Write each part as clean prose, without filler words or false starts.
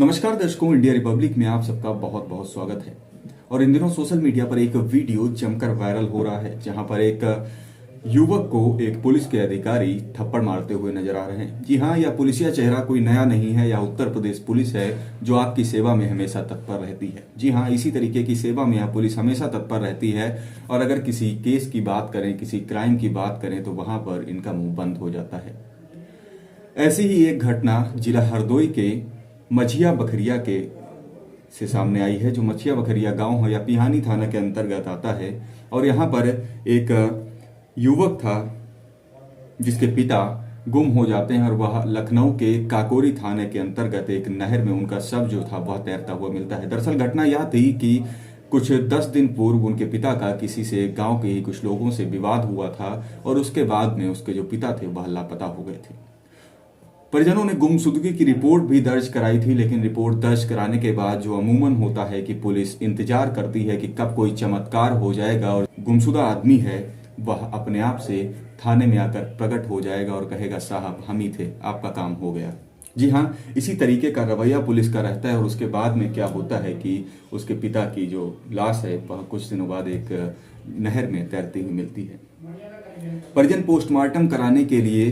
नमस्कार दर्शकों, India Republic में आप सबका बहुत बहुत स्वागत है। और इन दिनों सोशल मीडिया पर एक वीडियो जमकर वायरल हो रहा है, जहां पर एक युवक को एक पुलिस के अधिकारी थप्पड़ मारते हुए नजर आ रहे हैं। जी हाँ, यह पुलिसिया चेहरा कोई नया नहीं है। यह उत्तर प्रदेश पुलिस है, जो आपकी सेवा में हमेशा तत्पर रहती है। जी हाँ, इसी तरीके की सेवा में यह पुलिस हमेशा तत्पर रहती है। और अगर किसी केस की बात करें, किसी क्राइम की बात करें, तो वहां पर इनका मुंह बंद हो जाता है। ऐसी ही एक घटना जिला हरदोई के मछिया बखरिया के से सामने आई है, जो मछिया बखरिया गांव है या पिहानी थाना के अंतर्गत आता है। और यहाँ पर एक युवक था जिसके पिता गुम हो जाते हैं, और वह लखनऊ के काकोरी थाने के अंतर्गत एक नहर में उनका शव जो था वह तैरता हुआ मिलता है। दरअसल घटना यह थी कि कुछ 10 दिन पूर्व उनके पिता का किसी से गांव के ही कुछ लोगों से विवाद हुआ था, और उसके बाद में उसके जो पिता थे वह लापता हो गए थे। परिजनों ने गुमशुदगी की रिपोर्ट भी दर्ज कराई थी, लेकिन रिपोर्ट दर्ज कराने के बाद जो अमूमन होता है कि पुलिस इंतजार करती है कि कब कोई चमत्कार हो जाएगा और गुमशुदा आदमी है वह अपने आप से थाने में आकर प्रकट हो जाएगा और कहेगा, साहब हम ही थे, आपका काम हो गया। जी हाँ, इसी तरीके का रवैया पुलिस का रहता है। और उसके बाद में क्या होता है कि उसके पिता की जो लाश है वह कुछ दिनों बाद एक नहर में तैरती हुई मिलती है। परिजन पोस्टमार्टम कराने के लिए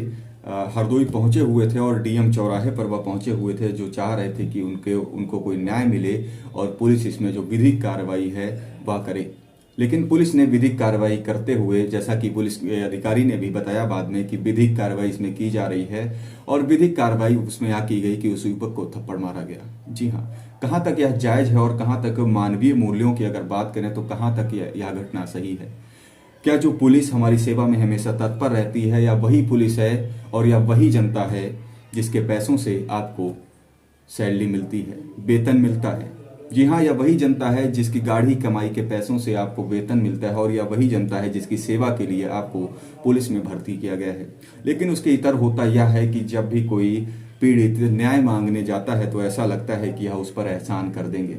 हरदोई पहुंचे हुए थे, और डीएम चौराहे पर वह पहुंचे हुए थे, जो चाह रहे थे कि उनको कोई न्याय मिले और पुलिस इसमें जो विधिक कार्रवाई है वह करे। लेकिन पुलिस ने विधिक कार्रवाई करते हुए, जैसा कि पुलिस के अधिकारी ने भी बताया बाद में, कि विधिक कार्रवाई इसमें की जा रही है। और विधिक कार्रवाई उसमें यह की गई कि उस युवक को थप्पड़ मारा गया। जी हाँ, कहाँ तक यह जायज है और कहाँ तक मानवीय मूल्यों की अगर बात करें तो कहाँ तक यह घटना सही है? क्या जो पुलिस हमारी सेवा में हमेशा तत्पर रहती है, या वही पुलिस है और या वही जनता है जिसके पैसों से आपको सैलरी मिलती है, वेतन मिलता है? जी हाँ, या वही जनता है जिसकी गाढ़ी कमाई के पैसों से आपको वेतन मिलता है, और या वही जनता है जिसकी सेवा के लिए आपको पुलिस में भर्ती किया गया है। लेकिन उसके इतर होता यह है कि जब भी कोई पीड़ित न्याय मांगने जाता है तो ऐसा लगता है कि यह उस पर एहसान कर देंगे।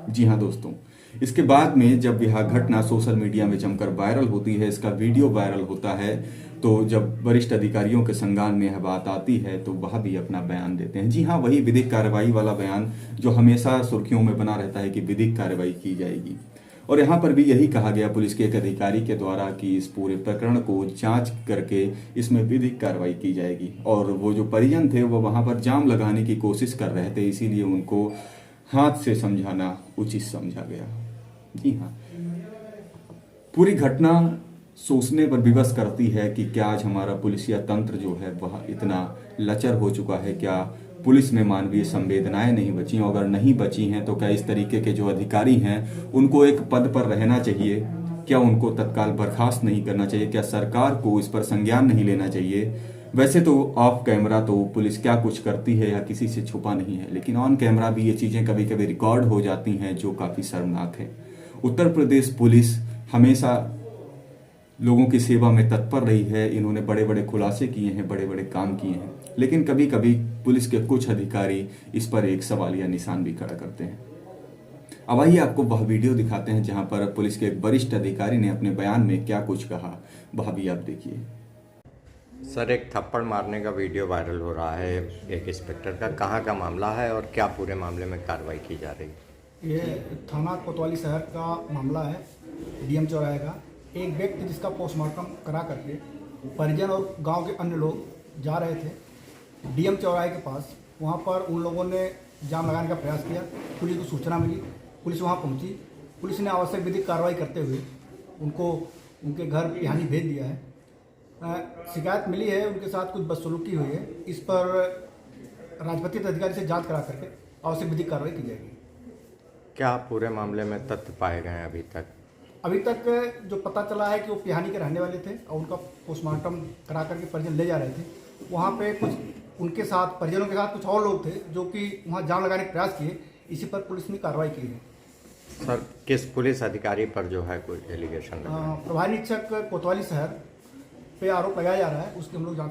जी हाँ दोस्तों, इसके बाद में जब यह घटना सोशल मीडिया में जमकर वायरल होती है, इसका वीडियो वायरल होता है, तो जब वरिष्ठ अधिकारियों के संज्ञान में यह बात आती है तो वह भी अपना बयान देते हैं। जी हाँ, वही विधिक कार्रवाई वाला बयान जो हमेशा सुर्खियों में बना रहता है कि विधिक कार्रवाई की जाएगी। और यहाँ पर भी यही कहा गया पुलिस के एक अधिकारी के द्वारा कि इस पूरे प्रकरण को जांच करके इसमें विधिक कार्रवाई की जाएगी। और वो जो परिजन थे वो वहाँ पर जाम लगाने की कोशिश कर रहे थे, इसीलिए उनको हाथ से समझाना उचित समझा गया। जी हाँ, पूरी घटना सोचने पर विवश करती है कि क्या आज हमारा पुलिसिया तंत्र जो है वह इतना लचर हो चुका है? क्या पुलिस में मानवीय संवेदनाएं नहीं बची? और अगर नहीं बची हैं तो क्या इस तरीके के जो अधिकारी हैं उनको एक पद पर रहना चाहिए? क्या उनको तत्काल बर्खास्त नहीं करना चाहिए? क्या सरकार को इस पर संज्ञान नहीं लेना चाहिए? वैसे तो ऑफ कैमरा तो पुलिस क्या कुछ करती है या किसी से छुपा नहीं है, लेकिन ऑन कैमरा भी ये चीजें कभी कभी रिकॉर्ड हो जाती हैं, जो काफी शर्मनाक है। उत्तर प्रदेश पुलिस हमेशा लोगों की सेवा में तत्पर रही है। इन्होंने बड़े बड़े खुलासे किए हैं, बड़े बड़े काम किए हैं, लेकिन कभी कभी पुलिस के कुछ अधिकारी इस पर एक सवालिया निशान भी खड़ा करते हैं। अब आइए आपको वह वीडियो दिखाते हैं जहां पर पुलिस के एक वरिष्ठ अधिकारी ने अपने बयान में क्या कुछ कहा, वह भी आप देखिए। सर, एक थप्पड़ मारने का वीडियो वायरल हो रहा है एक इंस्पेक्टर का, कहाँ का मामला है और क्या पूरे मामले में कार्रवाई की जा रही है? ये थाना कोतवाली शहर का मामला है, डीएम चौराहे का। एक व्यक्ति जिसका पोस्टमार्टम करा करके परिजन और गांव के अन्य लोग जा रहे थे डीएम चौराहे के पास। वहां पर उन लोगों ने जाम लगाने का प्रयास किया। पुलिस को सूचना मिली, पुलिस वहां पहुंची। पुलिस ने आवश्यक विधिक कार्रवाई करते हुए उनको उनके घर पिहानी भेज दिया है। शिकायत मिली है, उनके साथ कुछ बदसलूकी हुई है। इस पर राजपत्रित अधिकारी से जांच करा करके आवश्यक विधिक कार्रवाई की जाएगी। क्या पूरे मामले में तथ्य पाए गए हैं अभी तक? अभी तक जो पता चला है कि वो पिहानी के रहने वाले थे और उनका पोस्टमार्टम करा करके परिजन ले जा रहे थे। वहाँ पे कुछ उनके साथ, परिजनों के साथ कुछ और लोग थे जो कि वहाँ जाम लगाने का प्रयास किए। इसी पर पुलिस ने कार्रवाई की है। सर, किस पुलिस अधिकारी पर जो है कोई एलिगेशन? प्रभारी निरीक्षक कोतवाली शहर पे आरोप लगाया जा रहा है, उसकी हम लोग जांच